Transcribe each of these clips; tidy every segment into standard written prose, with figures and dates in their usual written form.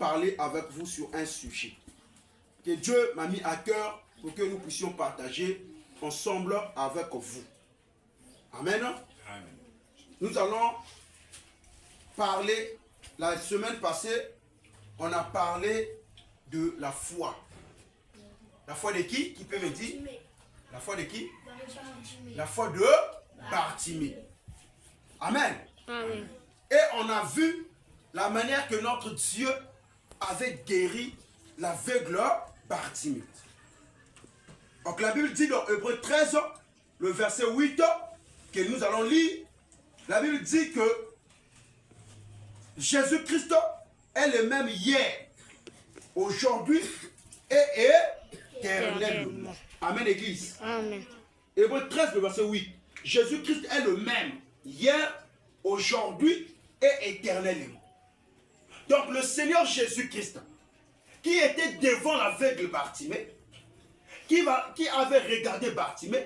parler avec vous sur un sujet que Dieu m'a mis à cœur pour que nous puissions partager ensemble avec vous. Amen. Amen. Nous allons parler, la semaine passée, on a parlé de la foi. La foi de qui? Qui peut me dire? La foi de qui? La foi de Bartimée. Amen. Amen. Et on a vu la manière que notre Dieu avait guéri l'aveugle Bartimée. Donc la Bible dit dans Hébreux 13, le verset 8, que nous allons lire, la Bible dit que Jésus-Christ est le même hier, aujourd'hui et éternellement. Amen, Église. Amen. Hébreux 13, le verset 8. Jésus-Christ est le même hier, aujourd'hui et éternellement. Donc le Seigneur Jésus-Christ, qui était devant l'aveugle Bartimée, qui avait regardé Bartimée,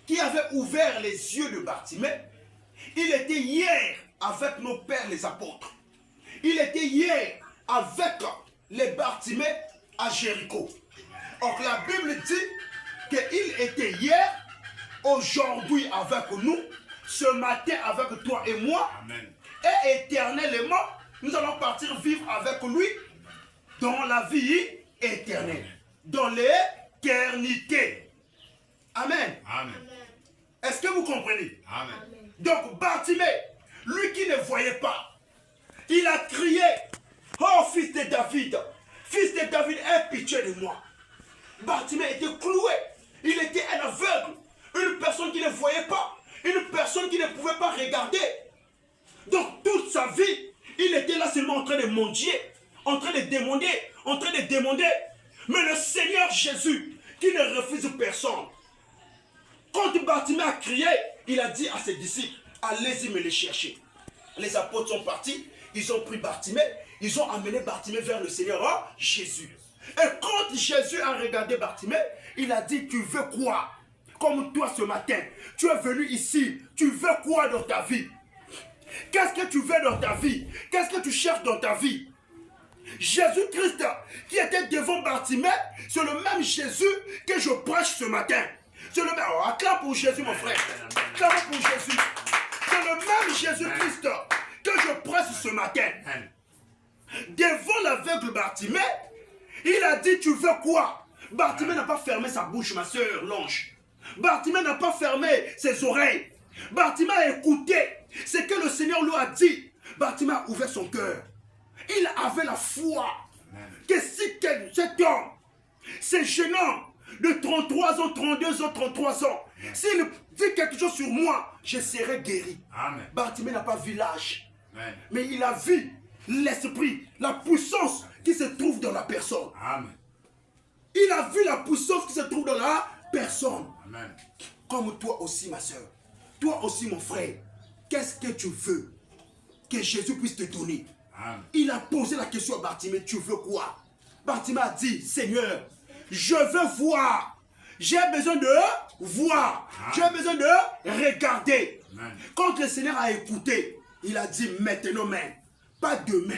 qui avait ouvert les yeux de Bartimée, il était hier avec nos pères les apôtres. Il était hier avec les Bartimée à Jéricho. Or la Bible dit qu'il était hier, aujourd'hui avec nous, ce matin avec toi et moi, Amen. et éternellement, nous allons partir vivre avec lui dans la vie éternelle, dans l'éternité. Amen. Amen. Est-ce que vous comprenez? Amen. Donc Bartimée, lui qui ne voyait pas, il a crié, oh fils de David, aie pitié de moi. Bartimée était cloué, il était un aveugle, une personne qui ne voyait pas, une personne qui ne pouvait pas regarder. Donc toute sa vie, il était là seulement en train de mendier, en train de demander. Mais le Seigneur Jésus, qui ne refuse personne, quand Bartimée a crié, il a dit à ses disciples, allez-y me les chercher. Les apôtres sont partis, ils ont pris Bartimée, ils ont amené Bartimée vers le Seigneur Jésus. Et quand Jésus a regardé Bartimée, il a dit, tu veux quoi? Comme toi ce matin, tu es venu ici, tu veux quoi dans ta vie? Qu'est-ce que tu veux dans ta vie? Qu'est-ce que tu cherches dans ta vie? Jésus-Christ qui était devant Bartimée, c'est le même Jésus que je prêche ce matin. C'est le même. Oh, acclame pour Jésus, mon frère. Acclame pour Jésus. C'est le même Jésus-Christ que je prêche ce matin. Devant l'aveugle Bartimée, il a dit, tu veux quoi? Bartimée n'a pas fermé sa bouche, ma soeur, l'ange. Bartimée n'a pas fermé ses oreilles. Bartimée a écouté ce que le Seigneur lui a dit. Bartimée a ouvert son cœur. Il avait la foi que si cet homme, ce jeune homme de 33 ans, 32 ans, 33 ans, s'il dit quelque chose sur moi, je serai guéri. Amen. Bartimée n'a pas vu l'âge, Amen. mais il a vu l'esprit, la puissance qui se trouve dans la personne. Amen. Il a vu la puissance qui se trouve dans la personne. Amen. Comme toi aussi, ma soeur. Toi aussi, mon frère. Qu'est-ce que tu veux que Jésus puisse te donner? Amen. Il a posé la question à Bartimée, tu veux quoi? Bartimée a dit, Seigneur, je veux voir. J'ai besoin de voir. J'ai besoin de regarder. Amen. Quand le Seigneur a écouté, il a dit maintenant même. Pas demain.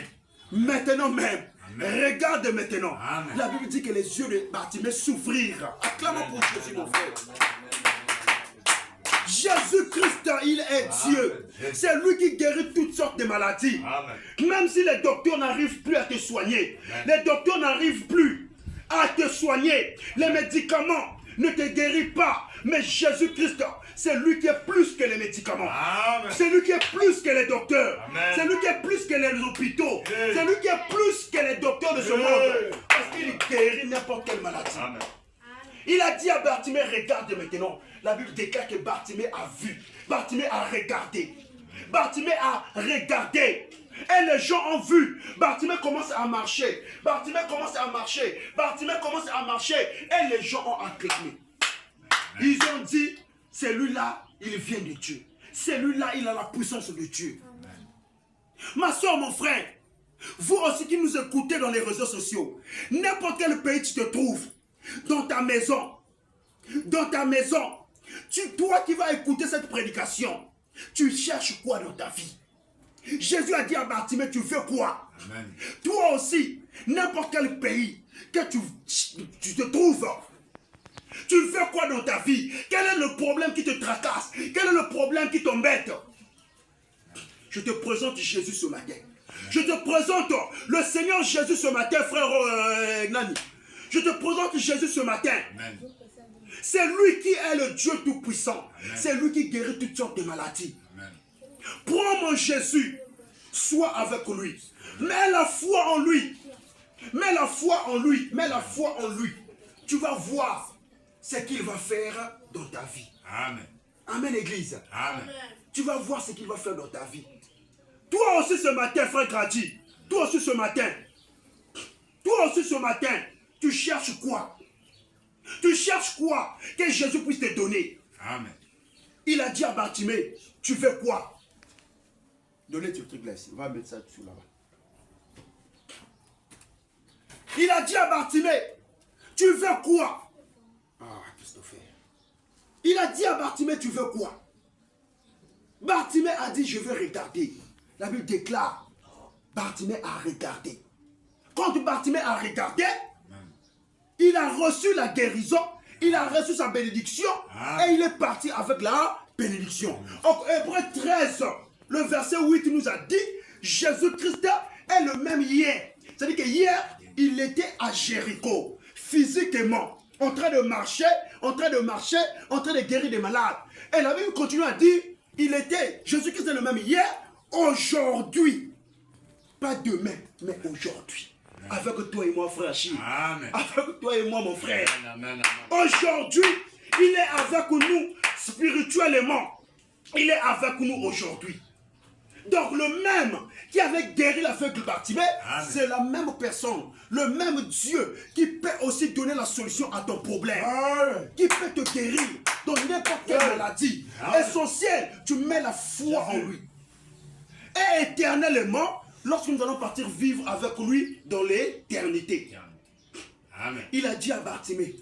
Maintenant même. Amen. Regarde maintenant. Amen. La Bible dit que les yeux de Bartimée s'ouvrirent. Acclamons pour Jésus, mon frère. Jésus-Christ, il est Dieu. C'est lui qui guérit toutes sortes de maladies. Amen. Même si les docteurs n'arrivent plus à te soigner, Amen. les docteurs n'arrivent plus à te soigner, les médicaments ne te guérissent pas. Mais Jésus-Christ, c'est lui qui est plus que les médicaments. Amen. C'est lui qui est plus que les docteurs. Amen. C'est lui qui est plus que les hôpitaux. Yes. C'est lui qui est plus que les docteurs de ce Yes. monde. Parce qu'il guérit n'importe quelle maladie. Amen. Il a dit à Bartimée, regarde maintenant. La Bible déclare que Bartimée a vu. Bartimée a regardé. Bartimée a regardé. Et les gens ont vu. Bartimée commence à marcher. Bartimée commence à marcher. Bartimée commence à marcher. Et les gens ont acclamé. Ils ont dit, celui-là, il vient de Dieu. Celui-là, il a la puissance de Dieu. Ma soeur, mon frère, vous aussi qui nous écoutez dans les réseaux sociaux, n'importe quel pays tu te trouves, dans ta maison, toi qui vas écouter cette prédication, tu cherches quoi dans ta vie? Jésus a dit à Bartimée, tu veux quoi? Amen. Toi aussi, n'importe quel pays que tu te trouves, tu fais quoi dans ta vie? Quel est le problème qui te tracasse? Quel est le problème qui t'embête? Je te présente Jésus ce matin. Je te présente le Seigneur Jésus ce matin, frère Nani. Je te présente Jésus ce matin. C'est lui qui est le Dieu Tout-Puissant. C'est lui qui guérit toutes sortes de maladies. Amen. Prends mon Jésus. Sois avec lui. Mets la foi en lui. Mets la foi en lui. Mets la foi en lui. Tu vas voir ce qu'il va faire dans ta vie. Amen. Amen, Église. Amen. Tu vas voir ce qu'il va faire dans ta vie. Toi aussi ce matin, frère Grady. Toi aussi ce matin. Toi aussi ce matin. Tu cherches quoi? Tu cherches quoi que Jésus puisse te donner? Amen. Il a dit à Bartimée, tu veux quoi? Donnez ce truc là ici. On va mettre ça dessus là-bas. Il a dit à Bartimée, tu veux quoi? Ah, Christopher. Il a dit à Bartimée, tu veux quoi? Bartimée a dit, je veux regarder. La Bible déclare, Bartimée a regardé. Quand Bartimée a regardé, il a reçu la guérison, il a reçu sa bénédiction et il est parti avec la bénédiction. Donc, Hébreux 13, le verset 8 nous a dit, Jésus-Christ est le même hier. C'est-à-dire que hier, il était à Jéricho, physiquement, en train de marcher, en train de guérir des malades. Et la Bible continue à dire, Jésus-Christ est le même hier, aujourd'hui. Pas demain, mais aujourd'hui. Avec toi et moi, frère Achille. Avec toi et moi, mon frère. Aujourd'hui, il est avec nous spirituellement. Il est avec nous aujourd'hui. Donc le même qui avait guéri l'aveugle Bartimée, c'est la même personne, le même Dieu qui peut aussi donner la solution à ton problème. Qui peut te guérir dans n'importe quelle maladie. Essentiel, tu mets la foi en lui. Et éternellement, lorsque nous allons partir vivre avec lui dans l'éternité. Il a dit à Bartimée,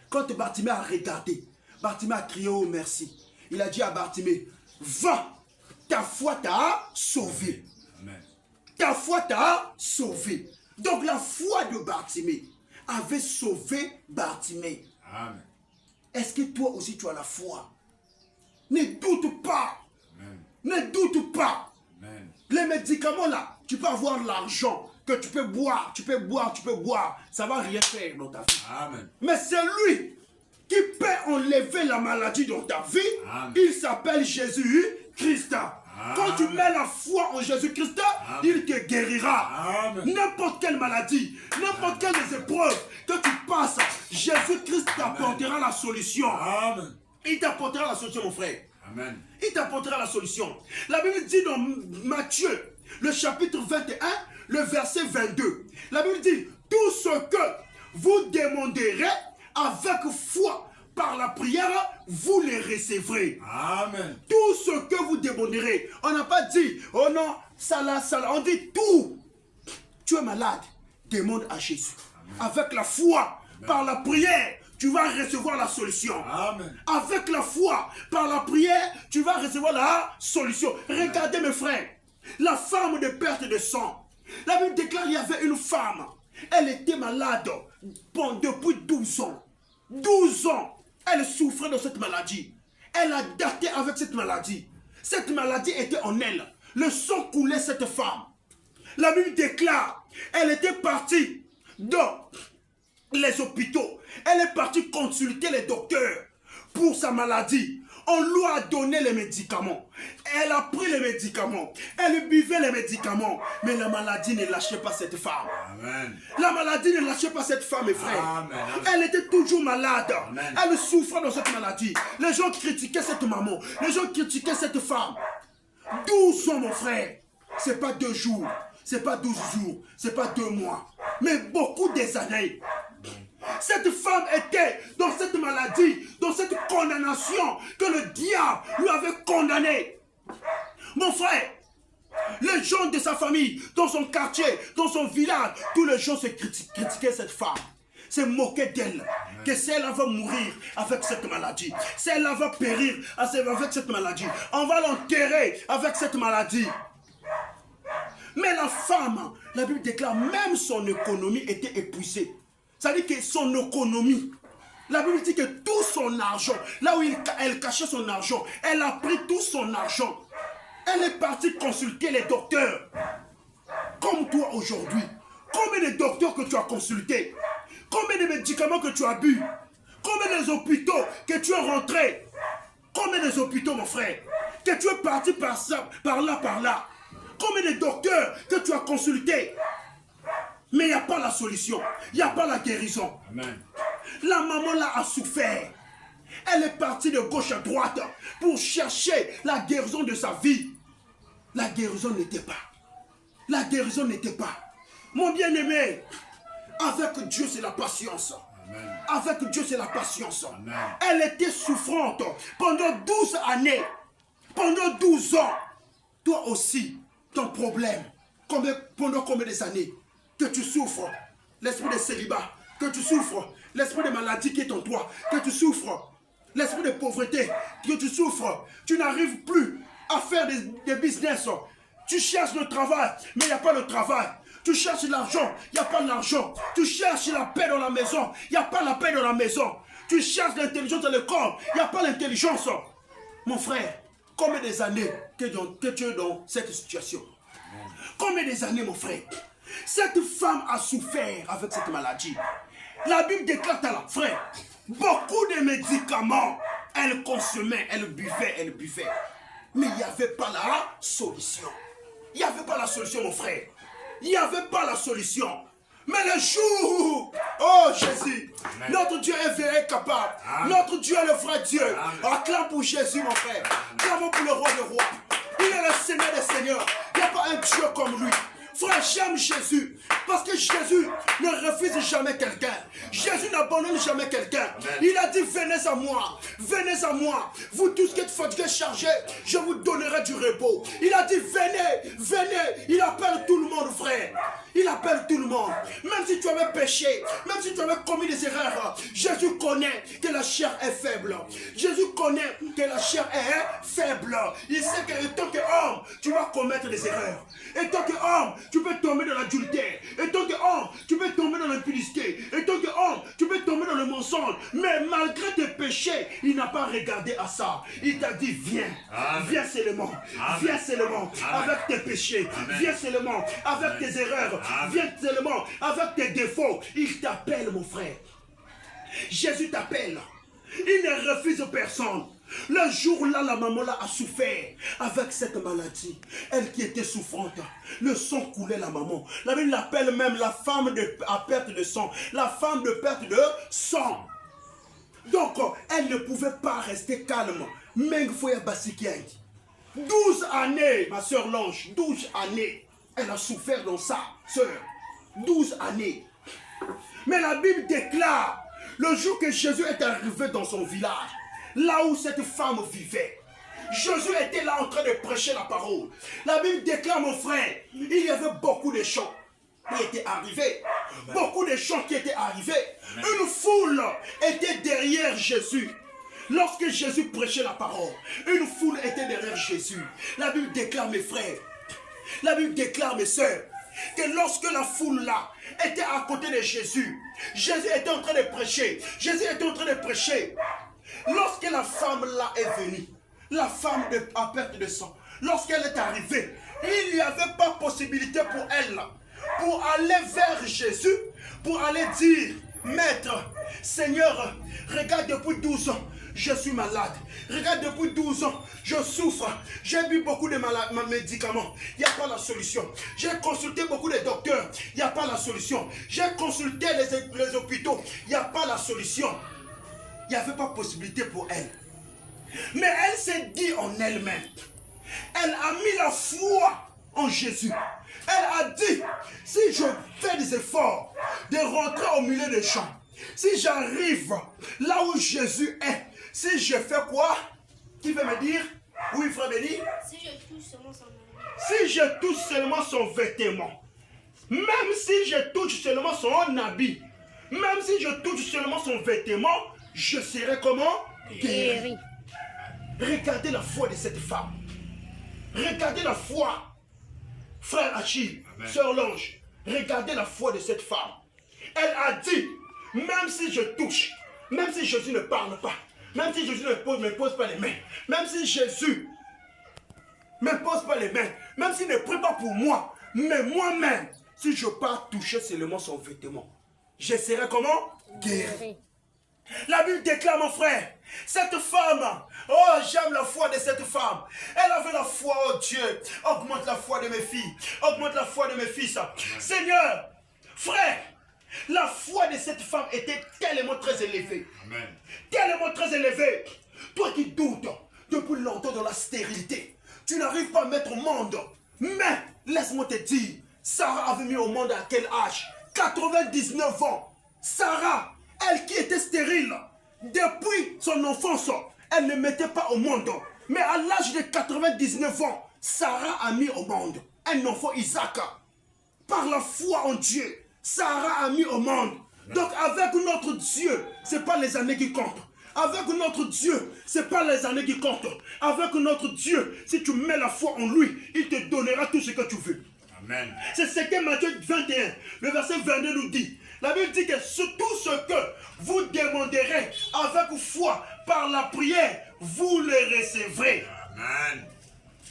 quand Bartimée a regardé, Bartimée a crié oh merci. Il a dit à Bartimée, va, ta foi t'a sauvé. Amen. Ta foi t'a sauvé. Donc la foi de Bartimée avait sauvé Bartimée. Amen. Est-ce que toi aussi tu as la foi? Ne doute pas. Amen. Ne doute pas. Amen. Les médicaments là, tu peux avoir l'argent que tu peux boire, ça va rien faire dans ta vie. Amen. Mais c'est lui qui peut enlever la maladie dans ta vie. Amen. Il s'appelle Jésus-Christ. Quand tu mets la foi en Jésus-Christ, il te guérira. N'importe quelle maladie, n'importe quelle des épreuves que tu passes, Jésus-Christ t'apportera la solution. Amen. Il t'apportera la solution, mon frère. Amen. Il t'apportera la solution. La Bible dit dans Matthieu, le chapitre 21, le verset 22. La Bible dit, tout ce que vous demanderez avec foi par la prière, vous les recevrez. Amen. Tout ce que vous demanderez. On n'a pas dit, oh non, ça là. On dit tout. Tu es malade, demande à Jésus. Amen. Avec la foi, amen, par la prière, tu vas recevoir la solution. Amen. Avec la foi, par la prière, tu vas recevoir la solution. Amen. Regardez mes frères, la femme de perte de sang. La Bible déclare qu'il y avait une femme. Elle était malade depuis 12 ans. 12 ans, elle souffrait de cette maladie. Elle a daté avec cette maladie. Cette maladie était en elle. Le sang coulait cette femme. La Bible déclare, elle était partie dans les hôpitaux. Elle est partie consulter les docteurs pour sa maladie. On lui a donné les médicaments. Elle a pris les médicaments. Elle buvait les médicaments. Mais la maladie ne lâchait pas cette femme. Amen. La maladie ne lâchait pas cette femme, mes frères. Amen. Elle était toujours malade. Amen. Elle souffrait de cette maladie. Les gens critiquaient cette maman. Les gens critiquaient cette femme. 12 ans, mon frère. Ce n'est pas 2 jours. Ce n'est pas 12 jours. Ce n'est pas 2 mois. Mais beaucoup des années. Cette femme était dans cette maladie, dans cette condamnation que le diable lui avait condamnée. Mon frère, les gens de sa famille, dans son quartier, dans son village, tous les gens se critiquaient cette femme. Se moquaient d'elle. Que si elle va mourir avec cette maladie, si elle va périr avec cette maladie, on va l'enterrer avec cette maladie. Mais la femme, la Bible déclare, même son économie était épuisée. Ça veut dire que son économie, la Bible dit que tout son argent, là où elle cachait son argent, elle a pris tout son argent. Elle est partie consulter les docteurs. Comme toi aujourd'hui. Combien de docteurs que tu as consultés? Combien de médicaments que tu as bu? Combien d'hôpitaux que tu es rentré? Combien d'hôpitaux, mon frère, que tu es parti par ça, par là? Combien de docteurs que tu as consultés? Mais il n'y a pas la solution. Il n'y a pas la guérison. Amen. La maman là a souffert. Elle est partie de gauche à droite pour chercher la guérison de sa vie. La guérison n'était pas. La guérison n'était pas. Mon bien-aimé, avec Dieu c'est la patience. Amen. Avec Dieu c'est la patience. Amen. Elle était souffrante pendant 12 années. Pendant 12 ans. Toi aussi, ton problème, pendant combien d'années que tu souffres, l'esprit de célibat, que tu souffres, l'esprit de maladie qui est en toi, que tu souffres, l'esprit de pauvreté, que tu souffres, tu n'arrives plus à faire des business. Tu cherches le travail, mais il n'y a pas le travail. Tu cherches l'argent, il n'y a pas l'argent. Tu cherches la paix dans la maison, il n'y a pas la paix dans la maison. Tu cherches l'intelligence dans le corps, il n'y a pas l'intelligence. Mon frère, combien des années que tu es dans cette situation? Combien des années, mon frère? Cette femme a souffert avec cette maladie. La Bible déclare à la frère, beaucoup de médicaments, elle consommait, elle buvait. Mais il n'y avait pas la solution. Il n'y avait pas la solution, mon frère. Il n'y avait pas la solution. Mais le jour, oh Jésus, amen. Notre Dieu est vrai capable. Amen. Notre Dieu est le vrai Dieu. Acclame pour Jésus, mon frère. Acclame pour le roi des rois. Il est le Seigneur des seigneurs. Il n'y a pas un Dieu comme lui. Frère, j'aime Jésus. Parce que Jésus ne refuse jamais quelqu'un. Jésus n'abandonne jamais quelqu'un. Il a dit, venez à moi. Venez à moi. Vous tous qui êtes fatigués, chargés, je vous donnerai du repos. Il a dit, venez, venez. Il appelle tout le monde, frère. Il appelle tout le monde. Même si tu avais péché, même si tu avais commis des erreurs, Jésus connaît que la chair est faible. Jésus connaît que la chair est faible. Il sait que en tant qu'homme, tu vas commettre des erreurs. En tant qu'homme, tu peux tomber dans l'adultère. En tant qu'homme, tu peux tomber dans l'impudicité. En tant qu'homme, tu peux tomber dans le mensonge. Mais malgré tes péchés, il n'a pas regardé à ça. Il t'a dit, viens. Amen. Viens seulement. Amen. Viens seulement. Amen. Avec tes péchés. Amen. Viens seulement. Avec Amen. Tes erreurs. Amen. Viens seulement. Avec tes défauts. Il t'appelle, mon frère. Jésus t'appelle. Il ne refuse personne. Le jour-là, la maman là a souffert avec cette maladie. Elle qui était souffrante. Le sang coulait la maman. La Bible l'appelle même la femme à perte de sang. La femme de perte de sang. Donc, elle ne pouvait pas rester calme. Même fois 12 années, ma soeur Lange, 12 années. Elle a souffert dans ça, soeur. 12 années. Mais la Bible déclare, le jour que Jésus est arrivé dans son village, là où cette femme vivait, Jésus était là en train de prêcher la parole. La Bible déclare, mon frère, il y avait beaucoup de gens qui étaient arrivés. Amen. Beaucoup de gens qui étaient arrivés. Amen. Une foule était derrière Jésus. Lorsque Jésus prêchait la parole, une foule était derrière Jésus. La Bible déclare, mes frères, la Bible déclare, mes sœurs, que lorsque la foule là était à côté de Jésus, Jésus était en train de prêcher. Jésus était en train de prêcher. Lorsque la femme là est venue, la femme à perte de sang, lorsqu'elle est arrivée, il n'y avait pas possibilité pour elle, pour aller vers Jésus, pour aller dire, Maître, Seigneur, regarde depuis 12 ans, je suis malade. Regarde depuis 12 ans, je souffre. J'ai bu beaucoup de médicaments. Il n'y a pas la solution. J'ai consulté beaucoup de docteurs. Il n'y a pas la solution. J'ai consulté les hôpitaux. Il n'y a pas la solution. Il n'y avait pas possibilité pour elle. Mais elle s'est dit en elle-même. Elle a mis la foi en Jésus. Elle a dit, si je fais des efforts de rentrer au milieu des champs, si j'arrive là où Jésus est, si je fais quoi? Qui veut me dire? Oui, frère Béni. Si je touche seulement son vêtement. Si je touche seulement son vêtement. Même si je touche seulement son habit. Même si je touche seulement son vêtement, je serai comment? Guéri. Regardez la foi de cette femme. Regardez la foi. Frère Achille, sœur Lange, regardez la foi de cette femme. Elle a dit, même si je touche, même si Jésus ne parle pas, même si Jésus ne me pose pas les mains, même si Jésus ne me pose pas les mains, même s'il ne prie pas pour moi, mais moi-même, si je pars toucher seulement son vêtement, je serai comment? Guéri. La Bible déclare, mon frère, cette femme, oh j'aime la foi de cette femme. Elle avait la foi, oh Dieu, augmente la foi de mes filles, augmente la foi de mes fils. Seigneur, frère, la foi de cette femme était tellement très élevée. Amen. Tellement très élevée. Toi qui doutes depuis longtemps dans la stérilité, tu n'arrives pas à mettre au monde. Mais, laisse-moi te dire, Sarah avait mis au monde à quel âge? 99 ans. Sarah, elle qui était stérile, depuis son enfance, elle ne mettait pas au monde. Mais à l'âge de 99 ans, Sarah a mis au monde un enfant Isaac. Par la foi en Dieu, Sarah a mis au monde. Donc avec notre Dieu, ce n'est pas les années qui comptent. Avec notre Dieu, ce n'est pas les années qui comptent. Avec notre Dieu, si tu mets la foi en lui, il te donnera tout ce que tu veux. Amen. C'est ce que Matthieu 21, le verset 22 nous dit. La Bible dit que tout ce que vous demanderez avec foi par la prière, vous le recevrez. Amen.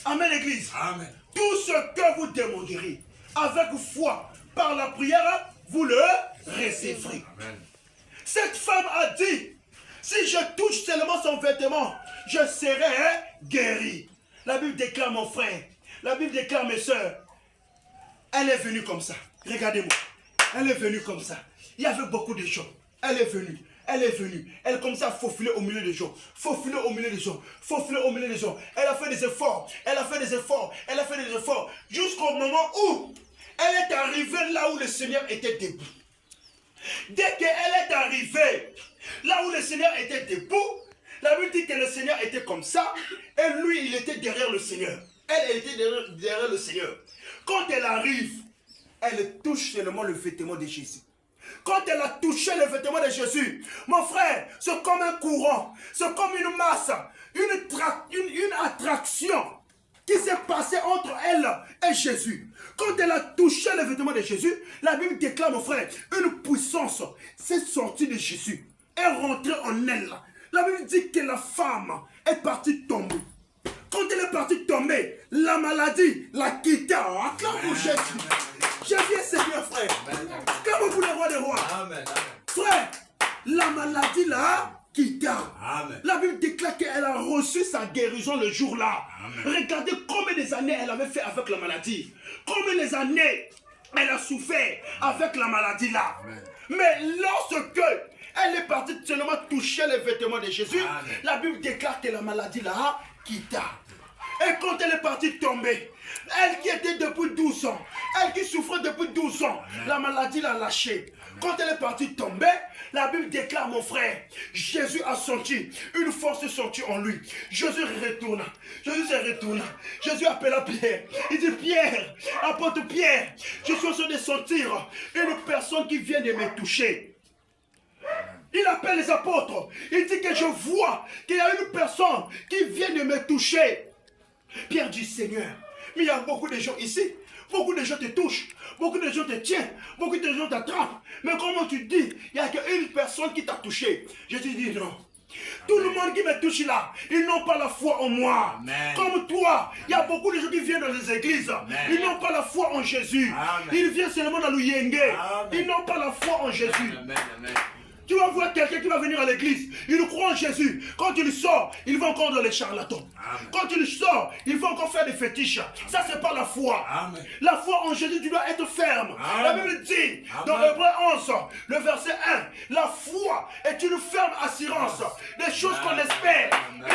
Amen, Église. Amen. Tout ce que vous demanderez avec foi par la prière, vous le recevrez. Amen. Cette femme a dit, si je touche seulement son vêtement, je serai guéri. La Bible déclare, mon frère, la Bible déclare, mes soeurs, elle est venue comme ça. Regardez-moi. Elle est venue comme ça. Il y avait beaucoup de gens. Elle est venue. Elle est venue. Elle commençait à faufiler au milieu des gens. Faufiler au milieu des gens. Faufiler au milieu des gens. Elle a fait des efforts. Elle a fait des efforts. Elle a fait des efforts. Jusqu'au moment où elle est arrivée là où le Seigneur était debout. Dès qu'elle est arrivée là où le Seigneur était debout, la Bible dit que le Seigneur était comme ça. Et lui, il était derrière le Seigneur. Elle était derrière le Seigneur. Quand elle arrive, elle touche seulement le vêtement de Jésus. Quand elle a touché le vêtement de Jésus, mon frère, c'est comme un courant, c'est comme une masse, une attraction qui s'est passée entre elle et Jésus. Quand elle a touché le vêtement de Jésus, la Bible déclare, mon frère, une puissance s'est sortie de Jésus, est rentrée en elle. La Bible dit que la femme est partie tomber. Quand elle est partie tomber, la maladie l'a quittée. Acclame pour Jésus. Jésus est Seigneur, frère. Comme pour le roi des rois. Amen. Frère, la maladie l'a quittée. La Bible déclare qu'elle a reçu sa guérison le jour-là. Regardez combien des années elle avait fait avec la maladie. Combien des années elle a souffert avec la maladie-là. Mais lorsque elle est partie seulement toucher les vêtements de Jésus, la Bible déclare que la maladie l'a quittée. Et quand elle est partie tomber, elle qui était depuis 12 ans, elle qui souffrait depuis 12 ans, la maladie l'a lâchée. Quand elle est partie tomber, la Bible déclare, mon frère, Jésus a senti une force sortie en lui. Jésus retourne. Jésus se retourne. Jésus appela Pierre. Il dit, Pierre, apôtre Pierre, je suis en train de sentir une personne qui vient de me toucher. Il appelle les apôtres. Il dit que je vois qu'il y a une personne qui vient de me toucher. Pierre dit, Seigneur, mais il y a beaucoup de gens ici. Beaucoup de gens te touchent. Beaucoup de gens te tiennent. Beaucoup de gens t'attrapent. Mais comment tu dis, il n'y a qu'une personne qui t'a touché. Je te dis non. Tout le monde qui me touche là, ils n'ont pas la foi en moi. Amen. Comme toi, il y a beaucoup de gens qui viennent dans les églises. Amen. Ils n'ont pas la foi en Jésus. Amen. Ils viennent seulement dans le Yenge. Ils n'ont pas la foi en Jésus. Amen. Amen. Tu vas voir quelqu'un qui va venir à l'église, il croit en Jésus. Quand il sort, il va encore dans les charlatans. Amen. Quand il sort, il va encore faire des fétiches. Amen. Ça, c'est pas la foi. Amen. La foi en Jésus, tu dois être ferme. Amen. La Bible dit, dans Hébreux 11, le verset 1, la foi est une ferme assurance des choses qu'on espère,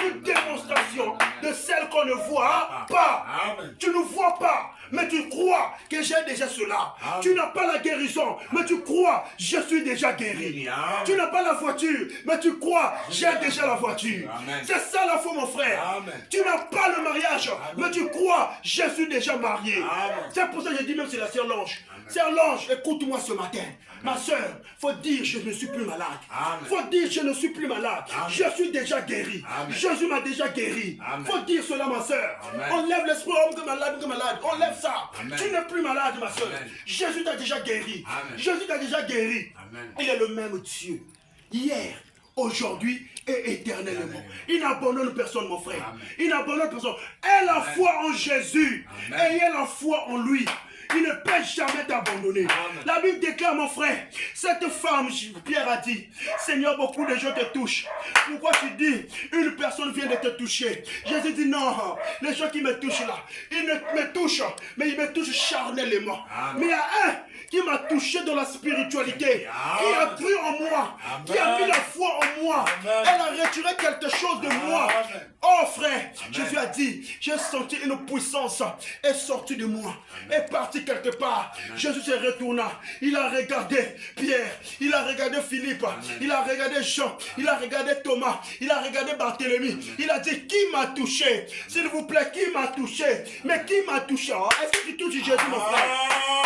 une démonstration de celles qu'on ne voit pas. Amen. Tu ne vois pas, mais tu crois que j'ai déjà cela. Amen. Tu n'as pas la guérison, mais tu crois, je suis déjà guéri. Amen. Tu n'as pas la voiture, mais tu crois, j'ai déjà la voiture. C'est ça la foi, mon frère. Amen. Tu n'as pas le mariage, mais tu crois, je suis déjà marié. C'est pour ça que je dis même c'est la sœur Lange. Sœur Lange, écoute-moi ce matin. Amen. Ma soeur, faut dire je ne suis plus malade. Amen. Faut dire je ne suis plus malade. Amen. Je suis déjà guéri. Amen. Jésus m'a déjà guéri. Amen. Faut dire cela, ma soeur. Amen. On lève l'esprit, homme que malade, que malade. On lève ça. Amen. Tu n'es plus malade, ma soeur. Amen. Jésus t'a déjà guéri. Amen. Jésus t'a déjà guéri. Amen. Il est le même Dieu. Hier, aujourd'hui et éternellement. Amen. Il n'abandonne personne, mon frère. Amen. Il n'abandonne personne. Aie la Amen. foi en Jésus. Amen. Ayez la foi en lui. Il ne peut jamais t'abandonner. La Bible déclare, mon frère, cette femme, Pierre a dit, Seigneur, beaucoup de gens te touchent. Pourquoi tu dis, une personne vient de te toucher? Jésus dit, non, les gens qui me touchent là, ils ne me touchent, mais ils me touchent charnellement. Amen. Mais il y a un qui m'a touché dans la spiritualité, qui a cru en moi, Amen. qui a mis la foi en moi. Amen. Elle a retiré quelque chose de moi. Amen. Oh frère, Amen. Jésus a dit, j'ai senti une puissance est sortie de moi, est partie quelque part. Amen. Jésus se retourna, il a regardé Pierre, il a regardé Philippe, Amen. il a regardé Jean, il a regardé Thomas, il a regardé Barthélemy. Amen. Il a dit, qui m'a touché? S'il vous plaît, qui m'a touché? Mais qui m'a touché? Est-ce que tu touches Jésus, mon frère?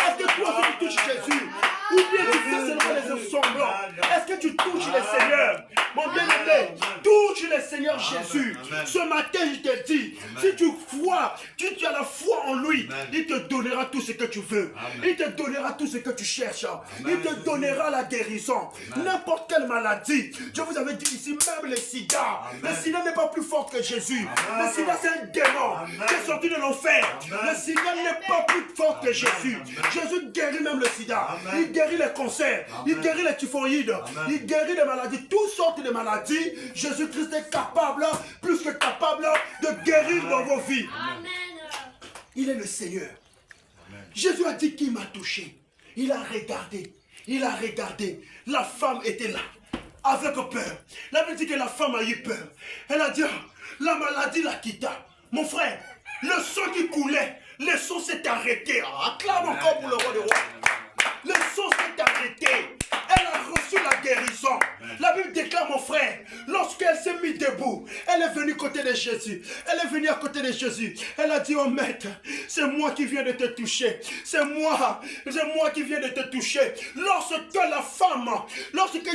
Est-ce que toi aussi tu touches Jésus? Ou bien tu fais seulement les semblants? Est-ce que tu touches le Seigneur? Mon bien-aimé, touche le Seigneur Jésus. Amen. Ce matin, je te dis, si tu crois, tu as la foi en lui, Amen. il te donnera tout ce que tu veux. Amen. Il te donnera tout ce que tu cherches. Amen. Il te donnera la guérison. N'importe quelle maladie. Je vous avais dit ici, même le sida. Amen. Le sida n'est pas plus fort que Jésus. Amen. Le sida, c'est un démon qui est sorti de l'enfer. Amen. Le sida n'est pas plus fort que Jésus. Jésus guérit même le sida. Amen. Il guérit les cancers. Il guérit les typhoïdes. Il guérit les maladies. Toutes sortes de maladies. Jésus-Christ est capable, plus que capable, de guérir dans vos vies. Amen. Il est le Seigneur. Amen. Jésus a dit qu'il m'a touché. Il a regardé. Il a regardé. La femme était là, avec peur. La Bible dit que la femme a eu peur. Elle a dit, la maladie la quitta. Mon frère, le sang qui coulait, le sang s'est arrêté. Acclame encore pour le roi des rois. Le sang s'est arrêté. Elle a reçu la guérison. La Bible déclare, mon frère, lorsqu'elle s'est mise debout, elle est venue côté de Jésus. Elle est venue à côté de Jésus. Elle a dit, oh maître, c'est moi qui viens de te toucher. C'est moi qui viens de te toucher. Lorsque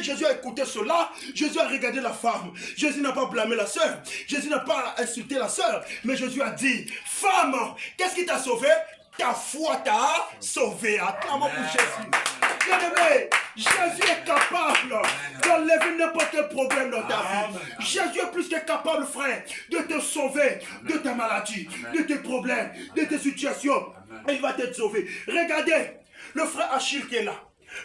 Jésus a écouté cela, Jésus a regardé la femme. Jésus n'a pas blâmé la sœur. Jésus n'a pas insulté la sœur. Mais Jésus a dit, femme, qu'est-ce qui t'a sauvé? Ta foi t'a sauvé. Acclamons pour Jésus. Bien-aimé, Jésus est capable d'enlever n'importe quel problème dans ta vie. Jésus est plus que capable, frère, de te sauver de ta maladie, de tes problèmes, de tes situations. Et il va te sauver. Regardez, le frère Achille qui est là.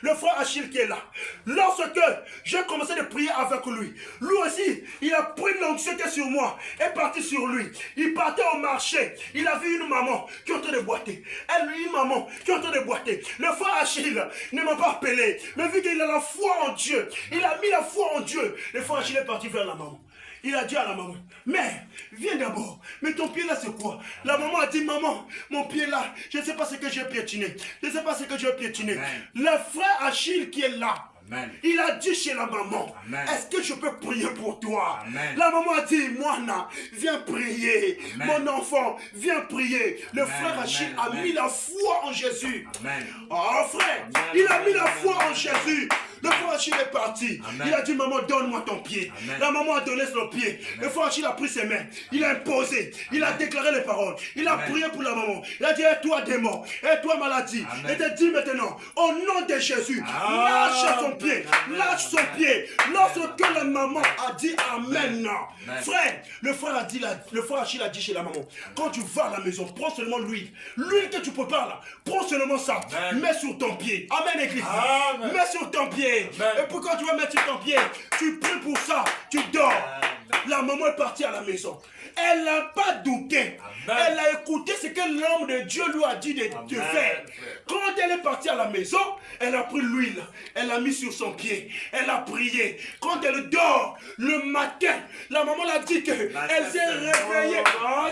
Le frère Achille qui est là. Lorsque j'ai commencé à prier avec lui, lui aussi, il a pris l'anxiété sur moi et parti sur lui. Il partait au marché. Il a vu une maman qui est en train de boiter. Une maman qui est en train de boiter. Le frère Achille ne m'a pas appelé. Mais vu qu'il a la foi en Dieu, il a mis la foi en Dieu. Le frère Achille est parti vers la maman. Il a dit à la maman, mère, viens d'abord. Mais ton pied là, c'est quoi? La maman a dit, maman, mon pied là, je ne sais pas ce que j'ai piétiné. Je ne sais pas ce que j'ai piétiné. Le frère Achille qui est là, Amen. Il a dit chez la maman, est-ce que je peux prier pour toi? Amen. La maman a dit, Moana, viens prier. Amen. Mon enfant, viens prier. Le frère Achille a mis la foi en Jésus. Amen. Oh frère, il a mis la foi en Jésus. Le frère Achille est parti. Amen. Il a dit, maman, donne-moi ton pied. Amen. La maman a donné son pied. Amen. Le frère Achille a pris ses mains. Il a imposé. Il a déclaré les paroles. Il a prié pour la maman. Il a dit, aie-toi démon, aie-toi maladie. Amen. Et te dit maintenant, au nom de Jésus, lâche son pied. Lâche son pied. Lorsque la maman a dit Amen. Amen. Frère, le frère Achille a dit chez la maman, quand tu vas à la maison, prends seulement l'huile. L'huile que tu prépares là, prends seulement ça. Amen. Mets sur ton pied. Amen, église. Amen. Mets sur ton pied. Amen. Et pourquoi tu vas mettre sur ton pied? Tu pries pour ça, tu dors. Amen. La maman est partie à la maison. Elle n'a pas douté. Amen. Elle a écouté ce que l'homme de Dieu lui a dit de faire. Quand elle est partie à la maison, elle a pris l'huile. Elle l'a mis sur son pied. Elle a prié. Quand elle dort, le matin, la maman l'a dit qu'elle s'est réveillée. Oh,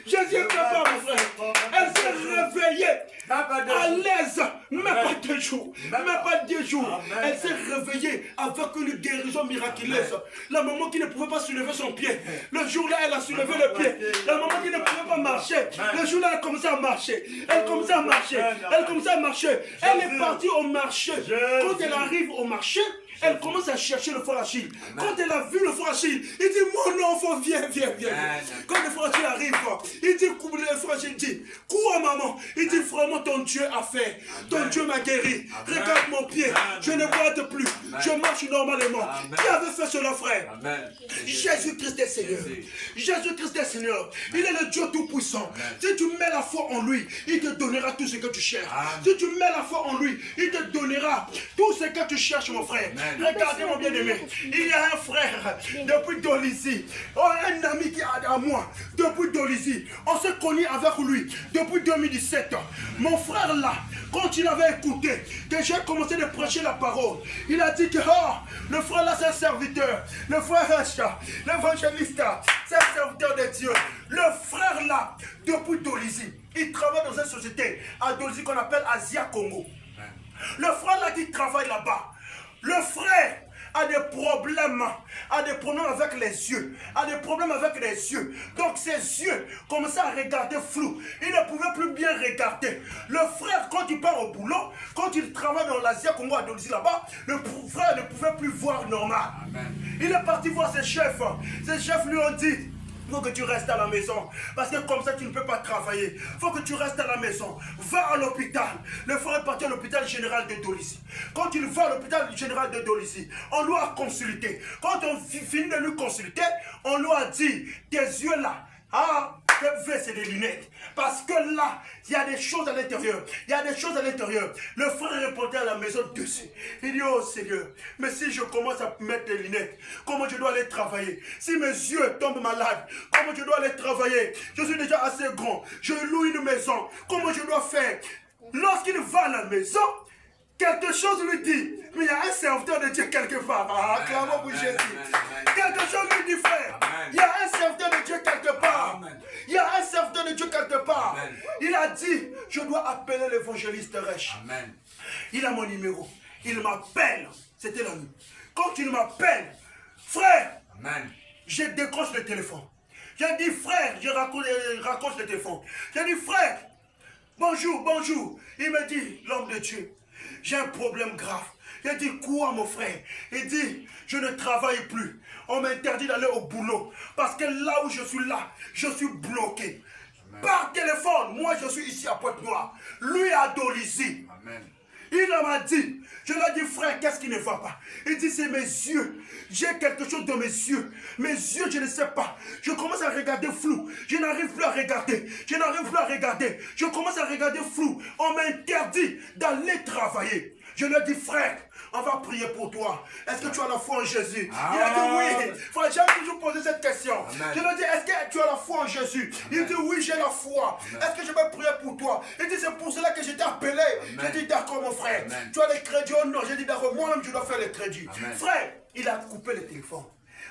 Jésus est capable, frère. Elle s'est réveillée à l'aise. Même pas 2 jours. Même pas 2 jours. Elle s'est réveillée avec une guérison miraculeuse. La maman qui ne pouvait pas soulever son pied. Le jour-là, elle a soulevé le pied. La maman qui ne pouvait pas marcher. Le jour-là, elle a commencé à marcher. Elle commençait à marcher. Elle commençait à marcher. Elle est partie au marché. Quand elle arrive au marché, Elle commence à chercher le frère Achille. Quand elle a vu le frère Achille, il dit, mon enfant, viens. Quand le frère Achille arrive, il dit, le frère Achille dit, quoi maman? Il dit, vraiment ton Dieu a fait. Ton Dieu m'a guéri. Regarde mon pied. Je ne boite plus. Je marche normalement. Qui avait fait cela, frère? Jésus-Christ est Seigneur. Jésus-Christ est Seigneur. Il est le Dieu Tout-Puissant. Si tu mets la foi en lui, il te donnera tout ce que tu cherches. Si tu mets la foi en lui, il te donnera tout ce que tu cherches, mon frère. Regardez, mon bien-aimé. Il y a un frère depuis Dolisie. Un ami qui est à moi depuis Dolisie. On s'est connu avec lui depuis 2017. Mon frère là, quand il avait écouté que j'ai commencé de prêcher la parole, il a dit que le frère là c'est un serviteur. Le frère Racha, l'évangéliste, c'est un serviteur de Dieu. Le frère là, depuis Dolisie, il travaille dans une société à Dolisie qu'on appelle Asia Congo. Le frère là qui travaille là-bas, le frère a des problèmes avec les yeux, Donc ses yeux commençaient à regarder flou. Il ne pouvait plus bien regarder. Le frère, quand il part au boulot, quand il travaille dans l'Asia Congo à Dolisie là-bas, le frère ne pouvait plus voir normal. Amen. Il est parti voir ses chefs. Ses chefs lui ont dit, il faut que tu restes à la maison. Parce que comme ça, tu ne peux pas travailler. Il faut que tu restes à la maison. Va à l'hôpital. Le frère est parti à l'hôpital général de Dolisie. Quand il va à l'hôpital général de Dolisie, on lui a consulté. Quand on finit de lui consulter, on lui a dit, tes yeux là, c'est des lunettes. Parce que là, il y a des choses à l'intérieur. Le frère est reporté à la maison dessus. Il dit, oh Seigneur, mais si je commence à mettre des lunettes, comment je dois aller travailler? Si mes yeux tombent malades, comment je dois aller travailler? Je suis déjà assez grand. Je loue une maison. Comment je dois faire? Lorsqu'il va à la maison, quelque chose lui dit, mais il y a un serviteur de Dieu quelque part. Clamons pour Jésus. Quelque chose lui dit, frère, il y a un serviteur de Dieu quelque part. Il y a un serviteur de Dieu quelque part. Il a dit, je dois appeler l'évangéliste Rech. Il a mon numéro. Il m'appelle. C'était la nuit. Quand il m'appelle, frère, je décroche le téléphone. J'ai dit, frère, je raccroche le téléphone. J'ai dit, frère, bonjour. Il me dit, l'homme de Dieu, j'ai un problème grave. Il dit, quoi mon frère? Il dit, je ne travaille plus. On m'interdit d'aller au boulot. Parce que là où je suis bloqué. Amen. Par téléphone, moi je suis ici à Pointe-Noire. Lui à Dolisie. Amen. Il m'a dit, je lui ai dit, frère, qu'est-ce qui ne va pas? Il dit, c'est mes yeux. J'ai quelque chose dans mes yeux. Mes yeux, je ne sais pas. Je commence à regarder flou. Je n'arrive plus à regarder. Je commence à regarder flou. On m'interdit d'aller travailler. Je lui ai dit, frère, on va prier pour toi. Est-ce que tu as la foi en Jésus? Il a dit oui. Frère, j'aime toujours poser cette question. Amen. Je lui ai dit, est-ce que tu as la foi en Jésus? Amen. Il dit oui, j'ai la foi. Est-ce que je vais prier pour toi? Il dit, c'est pour cela que je t'ai appelé. J'ai dit, d'accord mon frère. Amen. Tu as les crédits ou non? J'ai dit, d'accord, moi-même je dois faire les crédits. Amen. Frère, il a coupé le téléphone.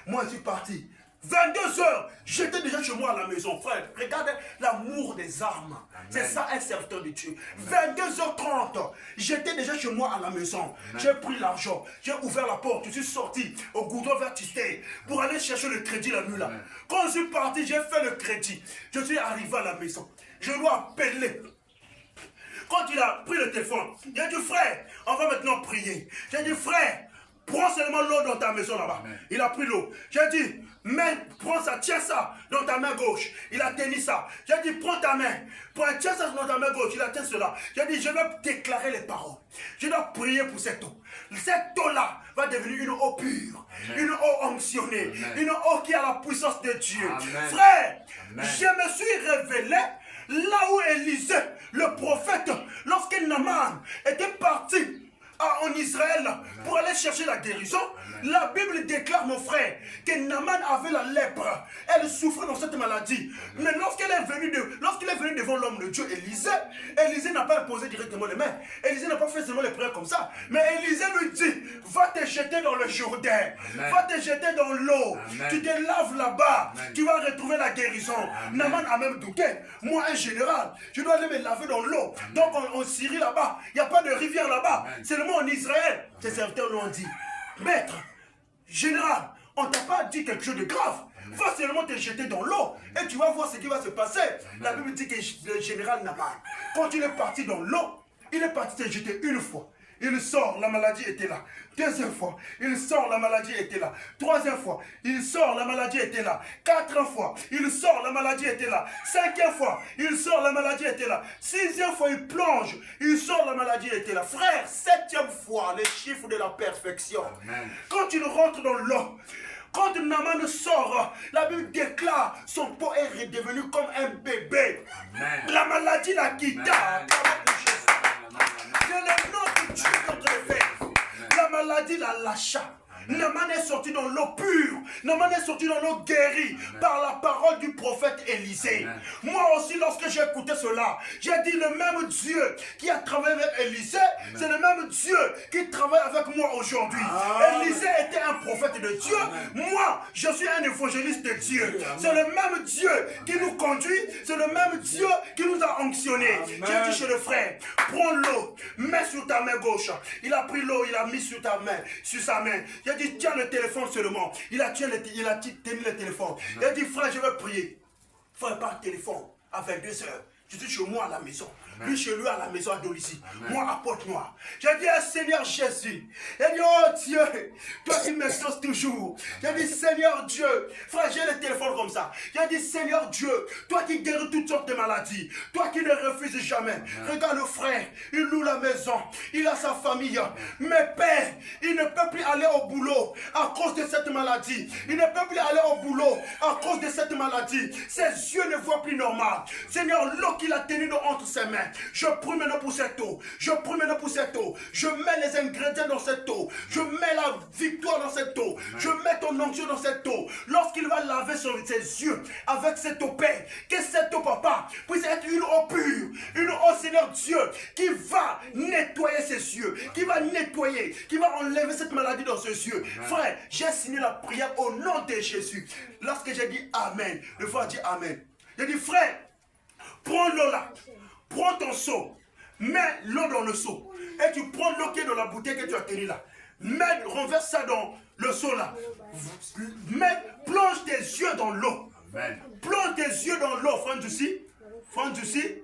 Moi, je suis parti. 22h, j'étais déjà chez moi à la maison, frère. Regardez l'amour des armes. C'est ça un serviteur de Dieu. 22h30, j'étais déjà chez moi à la maison. J'ai pris l'argent, j'ai ouvert la porte, je suis sorti au goudron vers Tisté pour aller chercher le crédit la nuit là. Quand je suis parti, j'ai fait le crédit. Je suis arrivé à la maison. Je dois appeler. Quand il a pris le téléphone, il a dit, frère, on va maintenant prier. J'ai dit, frère, prends seulement l'eau dans ta maison là-bas. Il a pris l'eau. J'ai dit, prends ça, tiens ça dans ta main gauche. Il a tenu ça. J'ai dit, prends ta main. Tiens ça dans ta main gauche. Il a tenu cela. J'ai dit, je vais déclarer les paroles. Je dois prier pour cette eau. Cette eau-là va devenir une eau pure. Amen. Une eau onctionnée. Amen. Une eau qui a la puissance de Dieu. Amen. Frère, amen. Je me suis révélé là où Élisée, le prophète, lorsque Naaman était parti en Israël pour aller chercher la guérison. Amen. La Bible déclare, mon frère, que Naaman avait la lèpre. Elle souffrait dans cette maladie. Amen. Mais lorsqu'il est venu devant l'homme de Dieu, Élisée n'a pas imposé directement les mains. Élisée n'a pas fait seulement les prières comme ça. Mais Élisée lui dit, va te jeter dans le Jourdain. Amen. Va te jeter dans l'eau. Tu te laves là-bas. Tu vas retrouver la guérison. Amen. Naaman a même douté. Moi, un général, je dois aller me laver dans l'eau. Donc en Syrie là-bas, il n'y a pas de rivière là-bas. C'est le en Israël, ses serviteurs lui ont dit, maître, général, on ne t'a pas dit quelque chose de grave. Va seulement te jeter dans l'eau et tu vas voir ce qui va se passer. La Bible dit que le général Naaman, quand il est parti dans l'eau, il est parti se jeter une fois. il sort, la maladie était là. Deuxième fois, il sort, la maladie était là. Troisième fois, il sort, la maladie était là. Quatrième fois, il sort, la maladie était là. Cinquième fois, il sort, la maladie était là. Sixième fois, il plonge, il sort, la maladie était là. Frère, septième fois, les chiffres de la perfection. Amen. Quand il rentre dans l'eau, quand Naaman sort, la Bible déclare son peau est redevenu comme un bébé. Amen. La maladie l'a quitté. C'est le nom de Dieu contre le fait. La maladie la lâcha. Naaman est sorti dans l'eau pure. Naaman est sorti dans l'eau guérie par la parole du prophète Élisée. Moi aussi, lorsque j'ai écouté cela, j'ai dit le même Dieu qui a travaillé avec Élisée, c'est le même Dieu qui travaille avec moi aujourd'hui. Élisée était un prophète de Dieu. Moi, je suis un évangéliste de Dieu. C'est le même Dieu qui nous conduit. C'est le même Dieu qui nous a onctionnés. J'ai dit chez le frère, prends l'eau, mets sur ta main gauche. Il a pris l'eau, il a mis sur ta main, sur sa main. Il a dit, tiens le téléphone seulement. Il a tenu le téléphone. Il a dit, frère, je vais prier. Frère, par téléphone, à 22 heures. Je suis chez moi à la maison. Lui chez lui à la maison à Dolicy. Moi à Porte-Noire. J'ai dit, Seigneur Jésus. Il a dit, oh Dieu, toi qui me sauves toujours. J'ai dit, Seigneur Dieu. Frère, j'ai le téléphone comme ça. J'ai dit, Seigneur Dieu, toi qui guéris toutes sortes de maladies. Toi qui ne refuses jamais. Regarde le frère, il loue la maison. Il a sa famille. Mais père, il ne peut plus aller au boulot à cause de cette maladie. Il ne peut plus aller au boulot à cause de cette maladie. Ses yeux ne voient plus normal. Seigneur, l'eau qu'il a tenue entre ses mains. Je prie maintenant pour cette eau. Je prie maintenant pour cette eau. Je mets les ingrédients dans cette eau. Je mets la victoire dans cette eau. Je mets ton onction dans cette eau. Lorsqu'il va laver ses yeux avec cette eau, Père, que cette eau, Papa, puisse être une eau pure. Une eau, Seigneur Dieu, qui va nettoyer ses yeux. Qui va nettoyer. Qui va enlever cette maladie dans ses yeux. Frère, j'ai signé la prière au nom de Jésus. Lorsque j'ai dit Amen, le frère a dit Amen. J'ai dit, frère, prends l'eau là. Prends ton seau, mets l'eau dans le seau. Et tu prends l'eau qui est dans la bouteille que tu as tenue là. Renverse ça dans le seau là. Plonge tes yeux dans l'eau. Plonge tes yeux dans l'eau, frère Dussi. Frère Dussi.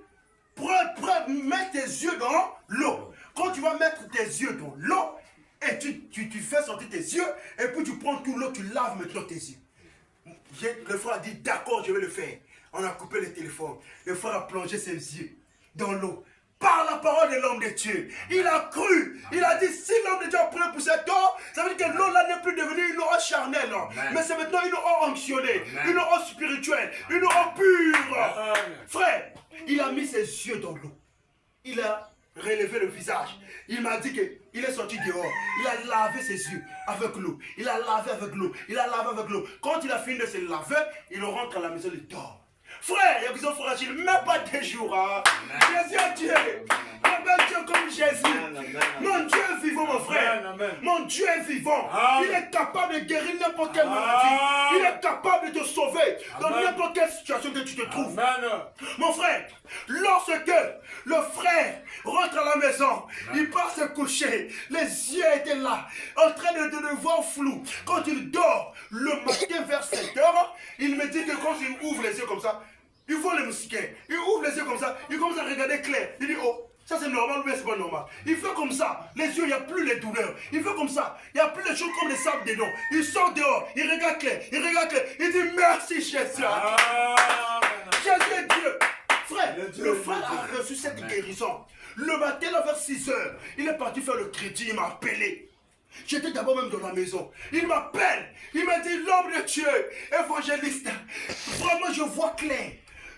Mets tes yeux dans l'eau. Quand tu vas mettre tes yeux dans l'eau, et tu fais sortir tes yeux, et puis tu prends tout l'eau, tu laves maintenant tes yeux. Le frère a dit, d'accord, je vais le faire. On a coupé le téléphone. Le frère a plongé ses yeux dans l'eau. Par la parole de l'homme de Dieu. Il a cru. Il a dit, si l'homme de Dieu a prié pour cette eau, ça veut dire que l'eau là n'est plus devenue une eau charnelle. Mais c'est maintenant une eau onctionnée. Une eau spirituelle. Une eau pure. Frère, il a mis ses yeux dans l'eau. Il a relevé le visage. Il m'a dit qu'il est sorti dehors. Il a lavé ses yeux avec l'eau. Il a lavé avec l'eau. Il a lavé avec l'eau. Quand il a fini de se laver, il rentre à la maison, il dort. Frère, il y a besoin fragile, même pas des jours. Hein. Jésus est Dieu. Un bel Dieu comme Jésus. Mon Dieu est vivant, mon frère. Mon Dieu est vivant. Il est capable de guérir n'importe quelle maladie. Il est capable de te sauver dans n'importe quelle situation que tu te trouves. Mon frère, lorsque le frère rentre à la maison, il part se coucher. Les yeux étaient là, en train de voir flou. Quand il dort, le matin vers 7 heures, il me dit que quand il ouvre les yeux comme ça, il voit les moustiquaires. Il ouvre les yeux comme ça, il commence à regarder clair. Il dit, oh, ça c'est normal ou bien c'est pas normal. Il fait comme ça, les yeux, il n'y a plus les douleurs. Il fait comme ça, il n'y a plus les choses comme les sables dedans. Il sort dehors, il regarde clair, il regarde clair. Il dit, merci Jésus. Jésus est Dieu. Frère, le frère a reçu cette guérison. Le matin, vers 6 heures, il est parti faire le crédit, il m'a appelé. J'étais d'abord même dans la maison. Il m'appelle. Il m'a dit, l'homme de Dieu, évangéliste. Vraiment, je vois clair.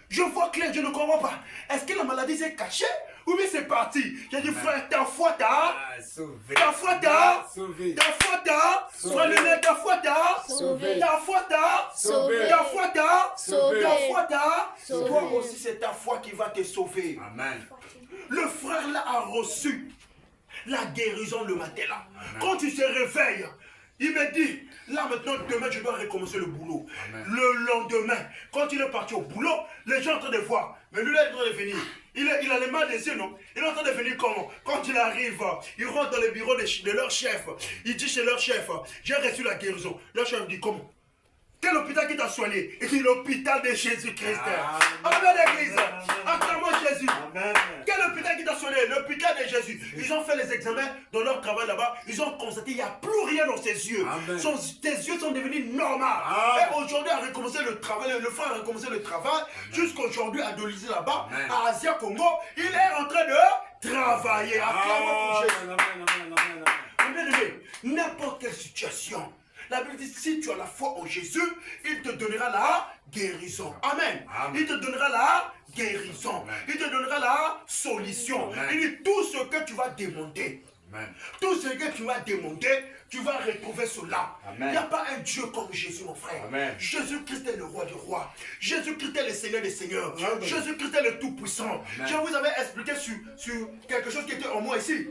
Je vois clair, je ne comprends pas. Est-ce que la maladie s'est cachée ou bien c'est parti? J'ai dit, frère, ta foi t'a sauvé. Ta foi t'a sauvé. Ta foi t'a sauvé. Ta foi t'a sauvé. Ta foi t'a sauvé. Ta foi t'a sauvé. Ta foi t'a sauvé. Toi aussi, c'est ta foi qui va te sauver. Amen. Le frère là a reçu la guérison le matin là. Amen. Quand il se réveille, il me dit, là maintenant, demain, je dois recommencer le boulot. Amen. Le lendemain, quand il est parti au boulot, les gens sont en train de voir. Mais lui, là, il est en train de venir. Il a les mains des yeux, non? Il est en train de venir comment? Quand il arrive, il rentre dans le bureau de leur chef. Il dit chez leur chef, j'ai reçu la guérison. Leur chef dit, comment? Quel hôpital qui t'a soigné? Il dit, l'hôpital de Jésus-Christ. Amen, l'église. Acclamons Jésus. Amen. Quel hôpital qui t'a sonné? L'hôpital de Jésus. Ils ont fait les examens dans leur travail là-bas. Ils ont constaté qu'il n'y a plus rien dans ses yeux. Tes yeux sont devenus normaux. Et aujourd'hui, a recommencé le travail. Le frère a recommencé le travail. Jusqu'aujourd'hui, à Dolizé là-bas, à Asia Congo, il est en train de travailler. Acclamons pour Jésus. N'importe quelle situation. La Bible dit, si tu as la foi en Jésus, il te donnera la guérison. Amen. Il te donnera la guérison. Il te donnera la solution. Il dit, tout ce que tu vas demander, tout ce que tu vas demander, tu vas retrouver cela. Il n'y a pas un Dieu comme Jésus, mon frère. Jésus-Christ est le roi du roi. Jésus-Christ est le Seigneur des seigneurs. Jésus-Christ est le Tout-Puissant. Je vous avais expliqué sur quelque chose qui était en moi ici.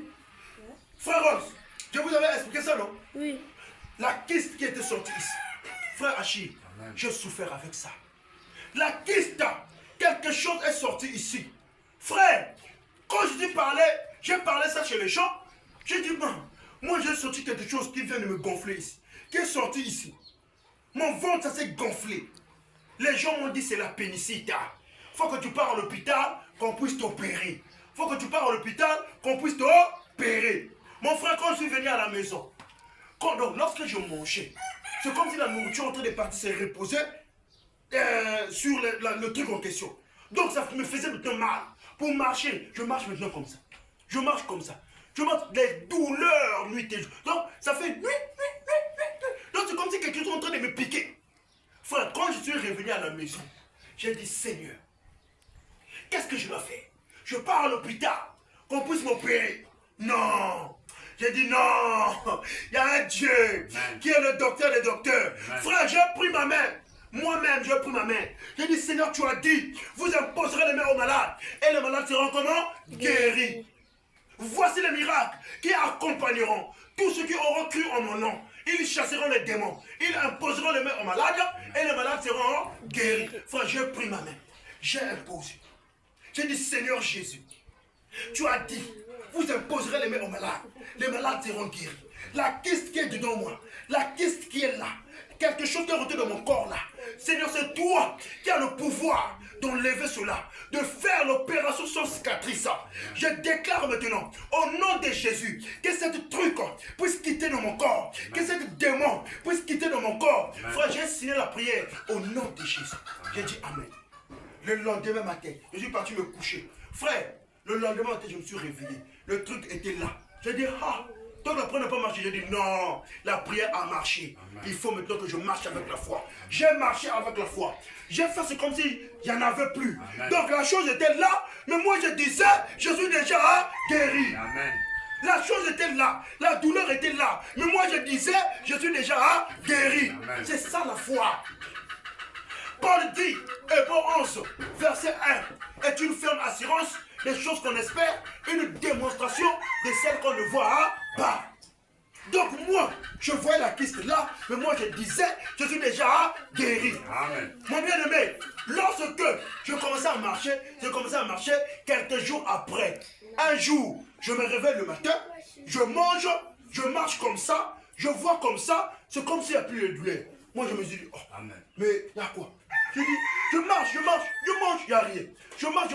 Frère Rose, je vous avais expliqué ça, non? Oui. La kyste qui était sortie ici. Frère Achille, j'ai souffert avec ça. La kyste, quelque chose est sorti ici. Frère, quand je dis parler, j'ai parlé ça chez les gens. J'ai dit, bon, moi j'ai sorti quelque chose qui vient de me gonfler ici. Qui est sorti ici. Mon ventre, ça s'est gonflé. Les gens m'ont dit, c'est la pénicite. Il faut que tu pars à l'hôpital, qu'on puisse t'opérer. Il faut que tu pars à l'hôpital, qu'on puisse t'opérer. Mon frère, quand je suis venu à la maison, donc, lorsque je mangeais, c'est comme si la nourriture en train de partir se reposer sur le truc en question. Donc ça me faisait maintenant mal. Pour marcher, je marche maintenant comme ça. Je marche comme ça. Je marche des douleurs nuit et jour. Donc ça fait nuit. Donc c'est comme si quelque chose est en train de me piquer. Frère, quand je suis revenu à la maison, j'ai dit, Seigneur, qu'est-ce que je dois faire? Je pars à l'hôpital, qu'on puisse m'opérer. Non. J'ai dit non, il y a un Dieu qui est le docteur des docteurs. Frère, j'ai pris ma main. Moi-même, j'ai pris ma main. J'ai dit, Seigneur, tu as dit, vous imposerez les mains aux malades. Et les malades seront comment? Guéris. Voici les miracles qui accompagneront tous ceux qui auront cru en mon nom. Ils chasseront les démons. Ils imposeront les mains aux malades. Et les malades seront guéris. Frère, j'ai pris ma main. J'ai imposé. J'ai dit, Seigneur Jésus, tu as dit, vous imposerez les mains aux malades. Les malades seront guéris. La kyste qui est dedans moi, la kyste qui est là, quelque chose qui est rentré dans mon corps là. Seigneur, c'est toi qui as le pouvoir d'enlever cela, de faire l'opération sans cicatrice. Je déclare maintenant, au nom de Jésus, que cette truc puisse quitter dans mon corps, que cette démon puisse quitter dans mon corps. Frère, j'ai signé la prière au nom de Jésus. J'ai dit Amen. Le lendemain matin, je suis parti me coucher. Frère, le lendemain matin, je me suis réveillé. Le truc était là. J'ai dit, toi, la prière n'a pas marché. J'ai dit, non, la prière a marché. Amen. Il faut maintenant que je marche avec la foi. J'ai marché avec la foi. J'ai fait, c'est comme s'il n'y en avait plus. Amen. Donc la chose était là, mais moi je disais, je suis déjà guéri. Amen. La chose était là, la douleur était là, mais moi je disais, je suis déjà guéri. C'est ça la foi. Paul dit, Hébreux 11, verset 1, est une ferme assurance des choses qu'on espère, une démonstration de celles qu'on ne voit pas. Donc moi, je voyais la kyste là, mais moi je disais, je suis déjà guéri. Amen. Mon bien-aimé, lorsque je commençais à marcher quelques jours après. Un jour, je me réveille le matin, je mange, je marche comme ça, je vois comme ça, c'est comme s'il n'y a plus de douleur. Moi je me suis dit, oh, amen. Mais il y a quoi? Je dis, je mange, il n'y a rien. Je mange,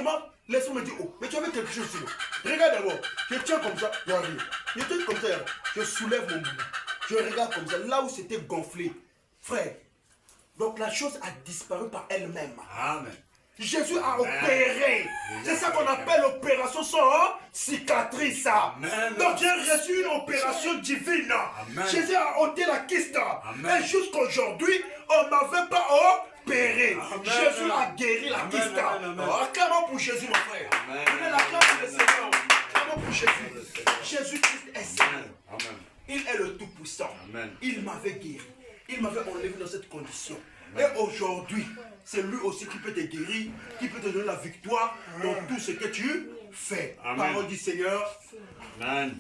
laisse-moi me dire, oh, mais tu avais quelque chose sur moi. Regarde d'abord, je tiens comme ça, il n'y a rien. Je tiens comme ça, je soulève mon boubou. Je regarde comme ça, là où c'était gonflé. Frère, donc la chose a disparu par elle-même. Amen. Jésus a opéré. C'est ça qu'on appelle l'opération sans cicatrice. Amen. Donc j'ai reçu une opération divine. Amen. Jésus a ôté la kyste. Amen. Et jusqu'aujourd'hui, on ne m'avait pas opéré. Amen. Jésus a guéri la kyste. Acclamons pour Jésus, mon frère. Donnez la clame pour le Seigneur. Acclamons pour Jésus. Jésus-Christ est Seigneur. Il est le Tout-Puissant. Il m'avait guéri. Il m'avait enlevé dans cette condition. Et aujourd'hui, c'est lui aussi qui peut te guérir, qui peut te donner la victoire dans tout ce que tu fais. Parole du Seigneur. Amen.